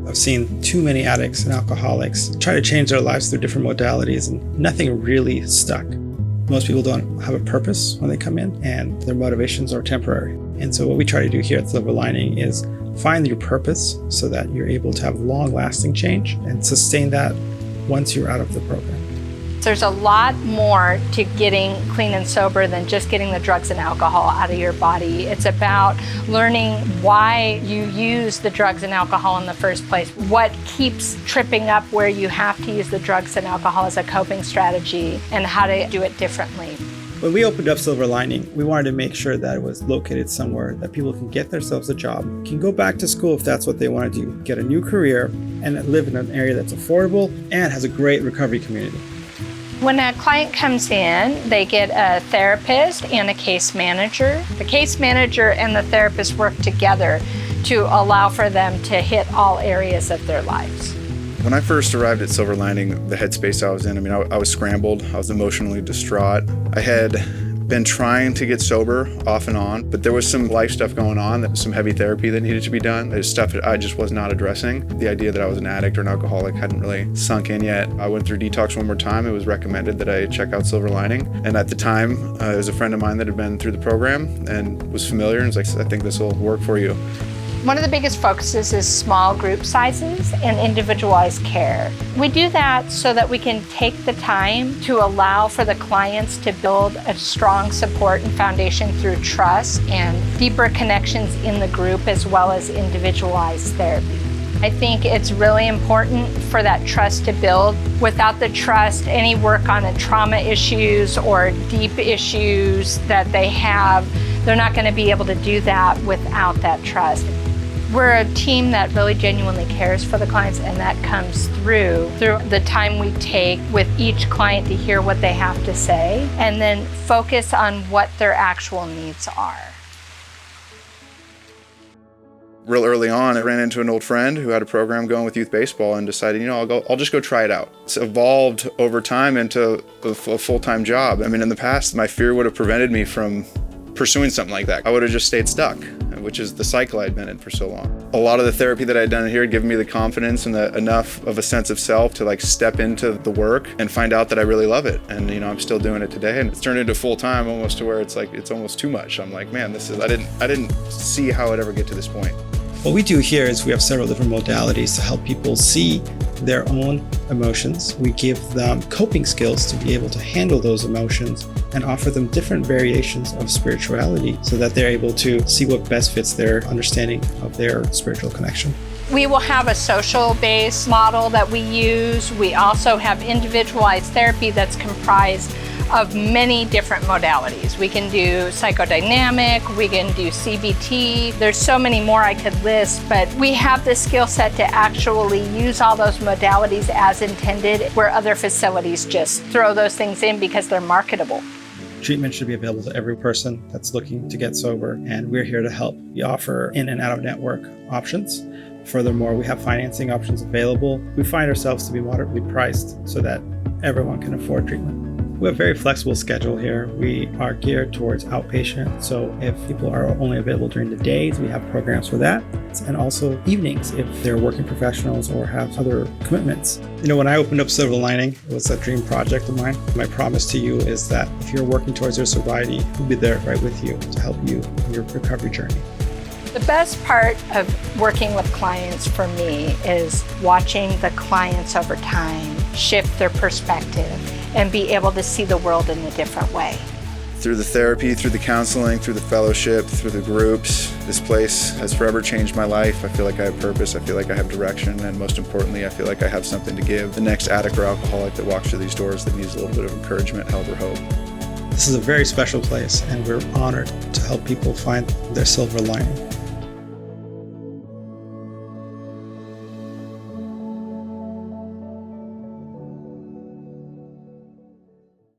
I've seen too many addicts and alcoholics try to change their lives through different modalities, and nothing really stuck. Most people don't have a purpose when they come in, and their motivations are temporary. And so what we try to do here at Silver Lining is find your purpose so that you're able to have long-lasting change and sustain that once you're out of the program. There's a lot more to getting clean and sober than just getting the drugs and alcohol out of your body. It's about learning why you use the drugs and alcohol in the first place, what keeps tripping up where you have to use the drugs and alcohol as a coping strategy, and how to do it differently. When we opened up Silver Lining, we wanted to make sure that it was located somewhere that people can get themselves a job, can go back to school if that's what they want to do, get a new career, and live in an area that's affordable and has a great recovery community. When a client comes in, they get a therapist and a case manager. The case manager and the therapist work together to allow for them to hit all areas of their lives. When I first arrived at Silver Lining, the headspace I was in, I was scrambled. I was emotionally distraught. I had been trying to get sober off and on, but there was some life stuff going on, that was some heavy therapy that needed to be done. There's stuff that I just was not addressing. The idea that I was an addict or an alcoholic hadn't really sunk in yet. I went through detox one more time. It was recommended that I check out Silver Lining. And at the time, there was a friend of mine that had been through the program and was familiar and was like, I think this will work for you. One of the biggest focuses is small group sizes and individualized care. We do that so that we can take the time to allow for the clients to build a strong support and foundation through trust and deeper connections in the group, as well as individualized therapy. I think it's really important for that trust to build. Without the trust, any work on the trauma issues or deep issues that they have, they're not going to be able to do that without that trust. We're a team that really genuinely cares for the clients, and that comes through the time we take with each client to hear what they have to say and then focus on what their actual needs are. Real early on, I ran into an old friend who had a program going with youth baseball and decided, I'll just go try it out. It's evolved over time into a full-time job. In the past, my fear would have prevented me from pursuing something like that. I would have just stayed stuck, which is the cycle I'd been in for so long. A lot of the therapy that I'd done here had given me the confidence and enough of a sense of self to step into the work and find out that I really love it. And I'm still doing it today, and it's turned into full time almost to where it's almost too much. I'm like, man, I didn't see how I'd ever get to this point. What we do here is we have several different modalities to help people see their own emotions. We give them coping skills to be able to handle those emotions and offer them different variations of spirituality so that they're able to see what best fits their understanding of their spiritual connection. We will have a social-based model that we use. We also have individualized therapy that's comprised of many different modalities. We can do psychodynamic, we can do CBT. There's so many more I could list, but we have the skill set to actually use all those modalities as intended, where other facilities just throw those things in because they're marketable. Treatment should be available to every person that's looking to get sober, and we're here to help. We offer in and out of network options. Furthermore, we have financing options available. We find ourselves to be moderately priced so that everyone can afford treatment. We have a very flexible schedule here. We are geared towards outpatient, so if people are only available during the days, we have programs for that. And also evenings if they're working professionals or have other commitments. When I opened up Silver Lining, it was a dream project of mine. My promise to you is that if you're working towards your sobriety, we'll be there right with you to help you in your recovery journey. The best part of working with clients for me is watching the clients over time shift their perspective and be able to see the world in a different way. Through the therapy, through the counseling, through the fellowship, through the groups, this place has forever changed my life. I feel like I have purpose, I feel like I have direction, and most importantly, I feel like I have something to give the next addict or alcoholic that walks through these doors that needs a little bit of encouragement, help, or hope. This is a very special place, and we're honored to help people find their silver lining.